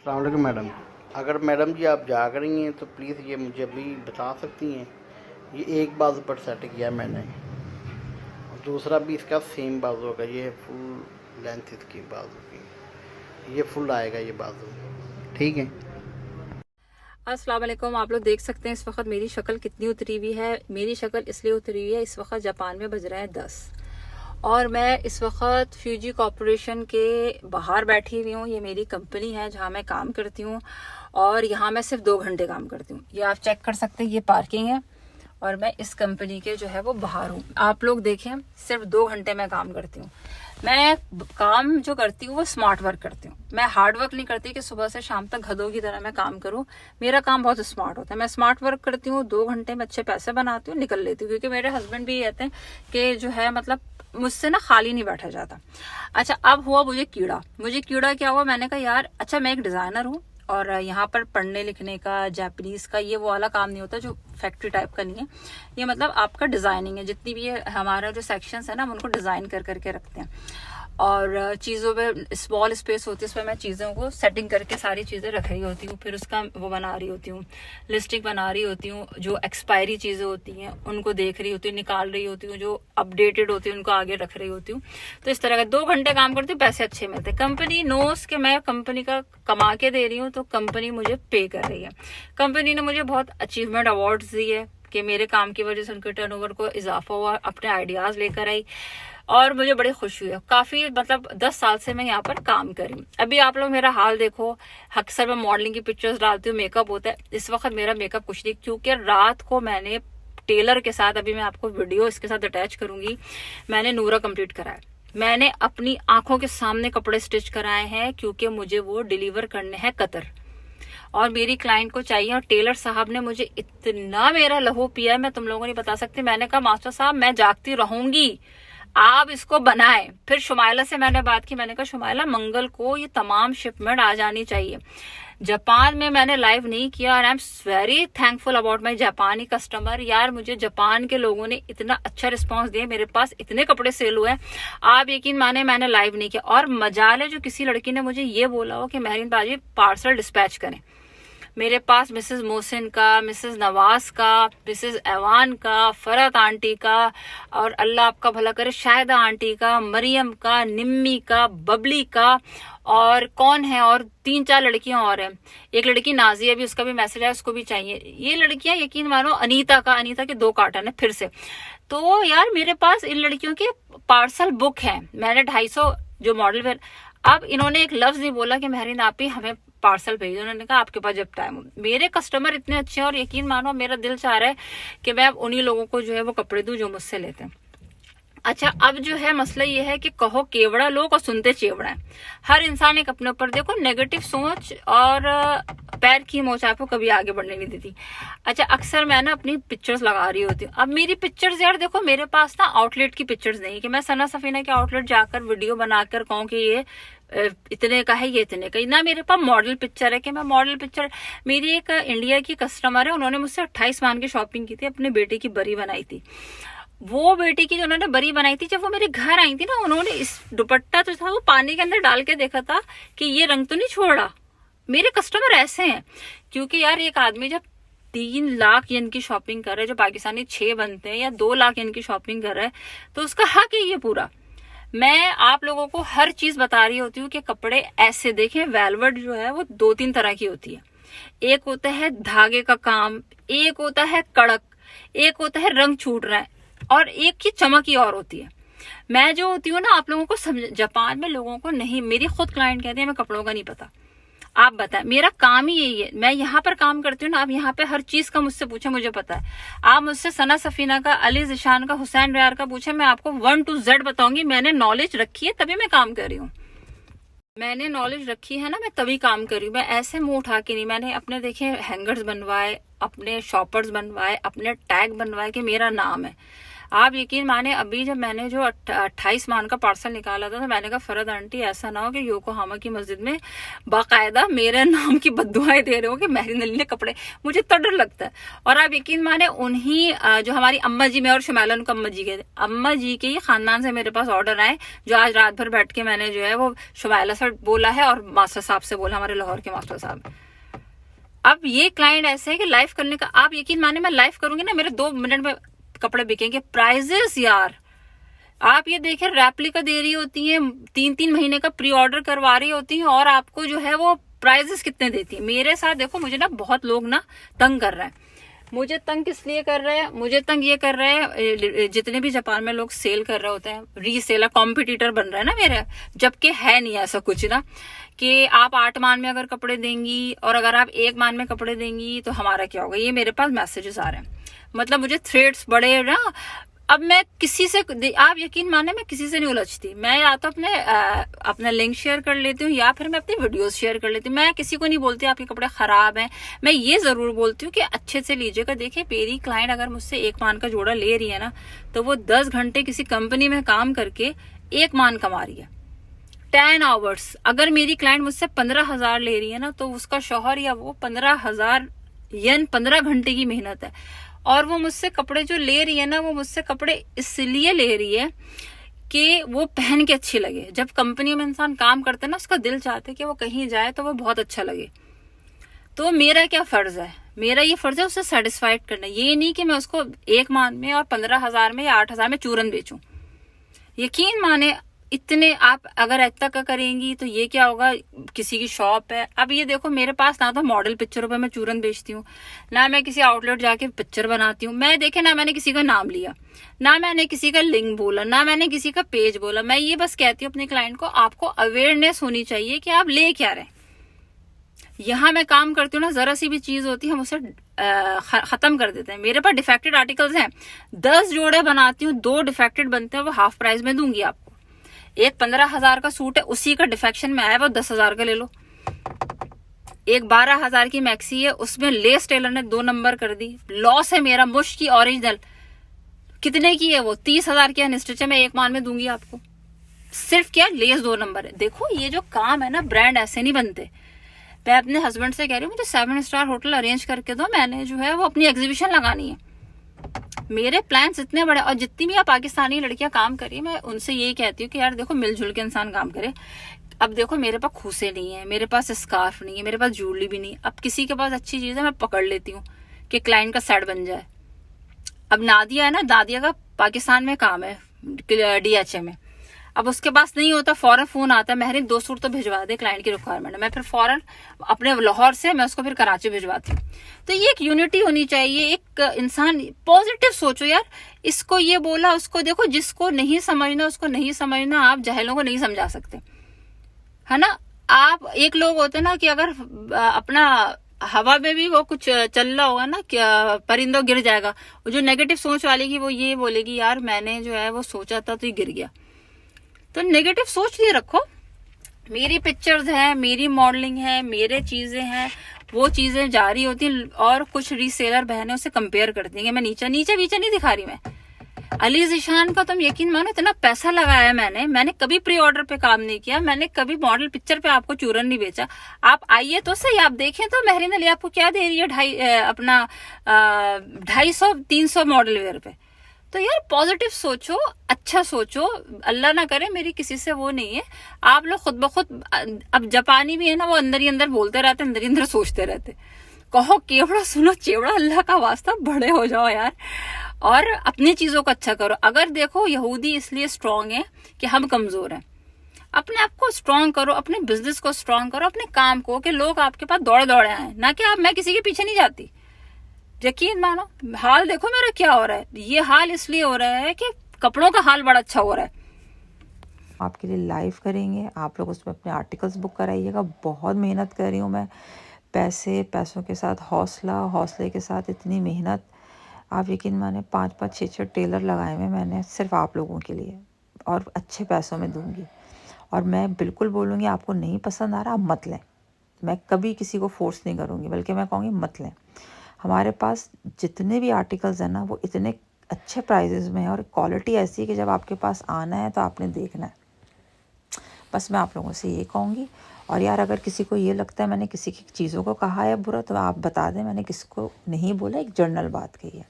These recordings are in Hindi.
अस्सलाम वालेकुम मैडम। अगर मैडम जी आप जाग रही हैं तो प्लीज़ ये मुझे अभी बता सकती हैं। ये एक बाजू पर सेट किया मैंने और दूसरा भी इसका सेम बाजू होगा। ये फुल लेंथ इसकी बाजू की, ये फुल आएगा ये बाजू, ठीक है। अस्सलाम वालेकुम। आप लोग देख सकते हैं इस वक्त मेरी शक्ल कितनी उतरी हुई है। मेरी शक्ल इसलिए उतरी हुई है, इस वक्त जापान में बज रहे हैं 10 और मैं इस वक्त फ्यूजी कॉरपोरेशन के बाहर बैठी हुई हूँ। ये मेरी कंपनी है जहाँ मैं काम करती हूँ और यहाँ मैं सिर्फ 2 घंटे काम करती हूँ। ये आप चेक कर सकते हैं, ये पार्किंग है और मैं इस कंपनी के जो है वो बाहर हूँ। आप लोग देखें, सिर्फ 2 घंटे मैं काम करती हूँ। मैं काम जो करती हूँ वो स्मार्ट वर्क करती हूँ। मैं हार्ड वर्क नहीं करती कि सुबह से शाम तक गधों की तरह मैं काम करूँ। मेरा काम बहुत स्मार्ट होता है। मैं स्मार्ट वर्क करती हूँ, 2 घंटे में अच्छे पैसे बनाती हूँ, निकल लेती हूँ। क्योंकि मेरे हस्बैंड भी कहते हैं कि जो है मतलब मुझसे ना खाली नहीं बैठा जाता। अच्छा, अब हुआ मुझे कीड़ा क्या हुआ, मैंने कहा यार अच्छा मैं एक डिजाइनर हूँ और यहाँ पर पढ़ने लिखने का, जापानीज का ये वो वाला काम नहीं होता जो फैक्ट्री टाइप का नहीं है। ये मतलब आपका डिजाइनिंग है। जितनी भी हमारा जो सेक्शंस है ना, हम उनको डिजाइन कर करके रखते हैं और चीज़ों पे स्मॉल स्पेस होती है, उसमें मैं चीज़ों को सेटिंग करके सारी चीज़ें रख रही होती हूँ। फिर उसका वो बना रही होती हूँ, लिस्टिंग बना रही होती हूँ। जो एक्सपायरी चीज़ें होती हैं उनको देख रही होती हूँ, निकाल रही होती हूँ। जो अपडेटेड होती है उनको आगे रख रही होती हूँ। तो इस तरह का 2 घंटे काम करती हूँ, पैसे अच्छे मिलते हैं। कंपनी नोस के मैं कंपनी का कमा के दे रही हूँ तो कंपनी मुझे पे कर रही है। कंपनी ने मुझे बहुत अचीवमेंट अवार्ड्स दिए कि मेरे काम की वजह से उनके टर्नओवर को इजाफा हुआ, अपने आइडियाज लेकर आई और मुझे बड़ी खुशी हुई। काफी मतलब 10 साल से मैं यहाँ पर काम कर रही हूँ। अभी आप लोग मेरा हाल देखो, अक्सर मैं मॉडलिंग की पिक्चर्स डालती हूँ, मेकअप होता है। इस वक्त मेरा मेकअप कुछ नहीं, क्योंकि रात को मैंने टेलर के साथ, अभी मैं आपको वीडियो इसके साथ अटैच करूंगी, मैंने नूरा कंप्लीट कराया। मैंने अपनी आंखों के सामने कपड़े स्टिच कराए हैं क्योंकि मुझे वो डिलीवर करने हैं कतर और मेरी क्लाइंट को चाहिए। और टेलर साहब ने मुझे इतना मेरा लहू पिया, मैं तुम लोगों नहीं बता सकती। मैंने कहा मास्टर साहब मैं जागती रहूंगी, आप इसको बनाएं। फिर शुमाइला से मैंने बात की, मैंने कहा शुमाइला मंगल को ये तमाम शिपमेंट आ जानी चाहिए। जापान में मैंने लाइव नहीं किया और I am very thankful about my जापानी कस्टमर। यार मुझे जापान के लोगों ने इतना अच्छा रिस्पांस दिया, मेरे पास इतने कपड़े सेल हुए, आप यकीन माने मैंने लाइव नहीं किया। और मजाल है जो किसी लड़की ने मुझे ये बोला हो कि महरीन बाजी पार्सल डिस्पैच करें। मेरे पास मिसेस मोहसिन का, मिसेस नवाज का, मिसेस एवान का, फरत आंटी का और अल्लाह आपका भला करे शाहिदा आंटी का, मरियम का, निम्मी का, बबली का और कौन है और 3-4 लड़कियां और हैं। एक लड़की नाजिया भी, उसका भी मैसेज आया, उसको भी चाहिए। ये लड़कियां यकीन मानो, अनीता के 2 कार्टन है फिर से। तो यार मेरे पास इन लड़कियों के पार्सल बुक हैं। मैंने 250 जो मॉडल वेयर। अब इन्होंने एक लफ्ज नहीं बोला कि महरीन आप ही हमें पार्सल भेज दो, उन्होंने कहा आपके पास जब टाइम हो। मेरे कस्टमर इतने अच्छे हैं और यकीन मानो मेरा दिल चाह रहा है कि मैं उन्हीं लोगों को जो है वो कपड़े दूं जो मुझसे लेते हैं। अच्छा, अब जो है मसला ये है कि कहो केवड़ा लोग और सुनते चेवड़ा है। हर इंसान एक अपने ऊपर देखो नेगेटिव सोच और पैर की मोच आपको कभी आगे बढ़ने नहीं देती। अच्छा, अक्सर मैं ना अपनी पिक्चर्स लगा रही होती हूँ। अब मेरी पिक्चर्स यार देखो, मेरे पास ना आउटलेट की पिक्चर्स नहीं कि मैं सना सफीना के आउटलेट जाकर वीडियो बनाकर कहूँ कि ये इतने का है, ये इतने का ना। मेरे पास मॉडल पिक्चर है कि मैं मॉडल पिक्चर, मेरी एक इंडिया की कस्टमर है, उन्होंने मुझसे 28 मान की शॉपिंग की थी, अपने बेटे की बरी बनाई थी। वो बेटी की जो उन्होंने बरी बनाई थी, जब वो मेरे घर आई थी ना, उन्होंने इस दुपट्टा जो था वो पानी के अंदर डाल के देखा था कि ये रंग तो नहीं छोड़ रहा। मेरे कस्टमर ऐसे हैं। क्योंकि यार एक आदमी जब 3 लाख येन की शॉपिंग कर रहा है, जो पाकिस्तानी 6 बनते हैं, या 2 लाख येन की शॉपिंग कर रहा है, तो उसका हक है ये पूरा। मैं आप लोगों को हर चीज बता रही होती हूँ कि कपड़े ऐसे देखें। वेलवेट जो है वो 2-3 तरह की होती है। एक होता है धागे का काम, एक होता है कड़क, एक होता है रंग छूट रहा है और एक की चमक ही और होती है। मैं जो होती हूँ ना, आप लोगों को समझ, जापान में लोगों को नहीं, मेरी खुद क्लाइंट कहती है हमें कपड़ों का नहीं पता। आप बताएं, मेरा काम ही यही है। मैं यहाँ पर काम करती हूँ ना, आप यहाँ पे हर चीज का मुझसे पूछे, मुझे पता है। आप मुझसे सना सफीना का, अली जिशान का, हुसैन रियार का पूछे, मैं आपको 1 to Z बताऊंगी। मैंने नॉलेज रखी है तभी मैं काम कर रही हूँ। मैंने नॉलेज रखी है ना, मैं तभी काम कर रही हूँ। मैं ऐसे मुंह उठा के नहीं। मैंने अपने देखे हैंगर्स बनवाए, अपने शॉपर्स बनवाए, अपने टैग बनवाए कि मेरा नाम है। आप यकीन माने अभी जब मैंने जो 28 मान का पार्सल निकाला था तो मैंने कहा फरद आंटी ऐसा ना हो कि योकोहामा की मस्जिद में बाकायदा मेरे नाम की बद्दुआएं दे रहे हो कि मेहरीन अली ने कपड़े, मुझे तो डर लगता है। और आप यकीन माने उन्हीं जो हमारी अम्मा जी, मैं और शमाला उनको अम्मा जी के ही खानदान से मेरे पास ऑर्डर आए, जो आज रात भर बैठ के मैंने जो है वो शमाला से बोला है और मास्टर साहब से बोला, हमारे लाहौर के मास्टर साहब। अब ये क्लाइंट ऐसे है कि लाइव करने का, आप यकीन माने मैं लाइव करूंगी ना मेरे 2 मिनट में कपड़े बिकेंगे। प्राइजेस यार आप ये देखें, रेप्लिका दे रही होती है, 3-3 महीने का प्री ऑर्डर करवा रही होती है और आपको जो है वो प्राइजेस कितने देती है। मेरे साथ देखो मुझे ना बहुत लोग ना तंग कर रहे हैं। मुझे तंग किस लिए कर रहे हैं? मुझे तंग ये कर रहे हैं, जितने भी जापान में लोग सेल कर रहे होते हैं, रीसेलर कॉम्पिटिटर बन रहे हैं ना मेरे, जबकि है नहीं ऐसा कुछ ना, कि आप 8 मान में अगर कपड़े देंगी और अगर आप 1 मान में कपड़े देंगी तो हमारा क्या होगा। ये मेरे पास मैसेजेस आ रहे हैं, मतलब मुझे थ्रेड्स बड़े ना। अब मैं किसी से, आप यकीन माने मैं किसी से नहीं उलझती। मैं या तो अपना लिंक शेयर कर लेती हूँ या फिर मैं अपनी वीडियोस शेयर कर लेती हूँ। मैं किसी को नहीं बोलती आपके कपड़े खराब हैं। मैं ये जरूर बोलती हूँ कि अच्छे से लीजिएगा। देखिए मेरी क्लाइंट अगर मुझसे 1 मान का जोड़ा ले रही है ना, तो वो 10 घंटे किसी कंपनी में काम करके 1 मान कमा रही है, 10 आवर्स। अगर मेरी क्लाइंट मुझसे 15,000 ले रही है ना, तो उसका शौहर या वो 15,000 यानी 15 घंटे की मेहनत है। और वो मुझसे कपड़े जो ले रही है ना, वो मुझसे कपड़े इसलिए ले रही है कि वो पहन के अच्छी लगे। जब कंपनी में इंसान काम करता है ना, उसका दिल चाहता है कि वो कहीं जाए तो वो बहुत अच्छा लगे। तो मेरा क्या फर्ज है? मेरा ये फर्ज है उसे सेटिस्फाइड करना। ये नहीं कि मैं उसको 1 मान में और 15,000 में या 8,000 में चूरन बेचूं। यकीन माने इतने आप अगर इतना का करेंगी तो ये क्या होगा, किसी की शॉप है। अब ये देखो मेरे पास ना तो मॉडल पिक्चरों पे मैं चूरन बेचती हूँ, ना मैं किसी आउटलेट जाके पिक्चर बनाती हूँ। मैं देखे ना मैंने किसी का नाम लिया, ना मैंने किसी का लिंक बोला, ना मैंने किसी का पेज बोला। मैं ये बस कहती हूँ अपने क्लाइंट को, आपको अवेयरनेस होनी चाहिए कि आप ले क्या रहे। यहाँ मैं काम करती हूँ ना, जरा सी भी चीज होती है हम उसे खत्म कर देते हैं। मेरे पास डिफेक्टेड आर्टिकल्स हैं, 10 जोड़े बनाती हूँ, 2 डिफेक्टेड बनते हैं, वो हाफ प्राइस में दूंगी आपको। एक 15,000 का सूट है, उसी का डिफेक्शन में आया वो 10,000 का ले लो। एक 12,000 की मैक्सी है, उसमें लेस टेलर ने 2 नंबर कर दी, लॉस है मेरा। मुश्क की ओरिजिनल कितने की है वो? 30,000 की अनस्टिच है, मैं 1 मान में दूंगी आपको। सिर्फ क्या, लेस 2 नंबर है। देखो ये जो काम है ना, ब्रांड ऐसे नहीं बनते। मैं अपने हस्बैंड से कह रही हूँ मुझे 7 स्टार होटल अरेंज करके दो, मैंने जो है वो अपनी एग्जीबिशन लगानी है। मेरे प्लान्स इतने बड़े। और जितनी भी आप पाकिस्तानी लड़कियां काम करी, मैं उनसे यही कहती हूँ कि यार देखो मिलजुल के इंसान काम करे। अब देखो मेरे पास खूसे नहीं है, मेरे पास स्कार्फ नहीं है, मेरे पास ज्वेलरी भी नहीं। अब किसी के पास अच्छी चीज है मैं पकड़ लेती हूँ कि क्लाइंट का सेट बन जाए। अब नादिया है ना, नादिया का पाकिस्तान में काम है DHA में। अब उसके पास नहीं होता, फौरन फोन आता है, मेहरीन 2 सूट तो भिजवा दे, क्लाइंट की रिक्वायरमेंट है। मैं फिर फौरन अपने लाहौर से मैं उसको फिर कराची भिजवाती हूँ। तो ये एक यूनिटी होनी चाहिए। एक इंसान पॉजिटिव सोचो यार, इसको ये बोला उसको देखो, जिसको नहीं समझना उसको नहीं समझना। आप जाहिलों को नहीं समझा सकते, है ना। आप एक लोग होते ना कि अगर अपना हवा में भी वो कुछ चल रहा होगा ना, क्या परिंदों गिर जाएगा, वो जो नेगेटिव सोच वाली की वो ये बोलेगी यार मैंने जो है वो सोचा था तो ये गिर गया। तो नेगेटिव सोच लिए रखो। मेरी पिक्चर्स हैं, मेरी मॉडलिंग है, मेरे चीजें हैं, वो चीजें जारी होती हैं। और कुछ रीसेलर बहनें उसे कंपेयर करती हैं कि मैं नीचे नहीं दिखा रही। मैं अली ज़ीशान का तुम यकीन मानो इतना पैसा लगाया मैंने कभी प्री ऑर्डर पे काम नहीं किया, मैंने कभी मॉडल पिक्चर पे आपको चूरन नहीं बेचा। आप आइए तो सही, आप देखें तो मेहरीन अली आपको क्या दे रही है, अपना 250-300 मॉडल वेयर पे। तो यार पॉजिटिव सोचो, अच्छा सोचो। अल्लाह ना करे मेरी किसी से वो नहीं है। आप लोग खुद ब खुद, अब जापानी भी है ना, वो अंदर ही अंदर बोलते रहते, अंदर ही अंदर सोचते रहते। कहो केवड़ा सुनो चेवड़ा, अल्लाह का वास्ता बड़े हो जाओ यार और अपनी चीजों को अच्छा करो। अगर देखो यहूदी इसलिए स्ट्रांग है कि हम कमजोर हैं। अपने आप को स्ट्रांग करो, अपने बिजनेस को स्ट्रांग करो, अपने काम को, कि लोग आपके पास दौड़े आए, ना कि आप, मैं किसी के पीछे नहीं जाती। यकीन मानो हाल देखो मेरा क्या हो रहा है। ये हाल इसलिए हो रहा है कि कपड़ों का हाल बड़ा अच्छा हो रहा है। आपके लिए लाइव करेंगे, आप लोग उसमें अपने आर्टिकल्स बुक कराइएगा। बहुत मेहनत कर रही हूँ मैं, पैसों के साथ हौसले के साथ इतनी मेहनत। आप यकीन माने 5-5, 6-6 टेलर लगाए हुए मैंने सिर्फ आप लोगों के लिए, और अच्छे पैसों में दूंगी। और मैं बिल्कुल बोलूँगी आपको नहीं पसंद आ रहा आप मत लें। मैं कभी किसी को फोर्स नहीं करूँगी, बल्कि मैं कहूँगी मत लें। हमारे पास जितने भी आर्टिकल्स हैं ना, वो इतने अच्छे प्राइजेज़ में है और क्वालिटी ऐसी है कि जब आपके पास आना है तो आपने देखना है। बस मैं आप लोगों से ये कहूँगी। और यार अगर किसी को ये लगता है मैंने किसी की चीज़ों को कहा है बुरा, तो आप बता दें मैंने किसको नहीं बोला, एक जनरल बात कही है।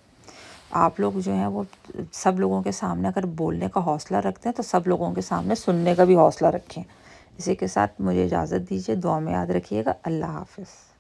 आप लोग जो हैं वो सब लोगों के सामने अगर बोलने का हौसला रखते हैं तो सब लोगों के सामने सुनने का भी हौसला रखें। इसी के साथ मुझे इजाज़त दीजिए, दुआ में याद रखिएगा। अल्लाह हाफ़िज़।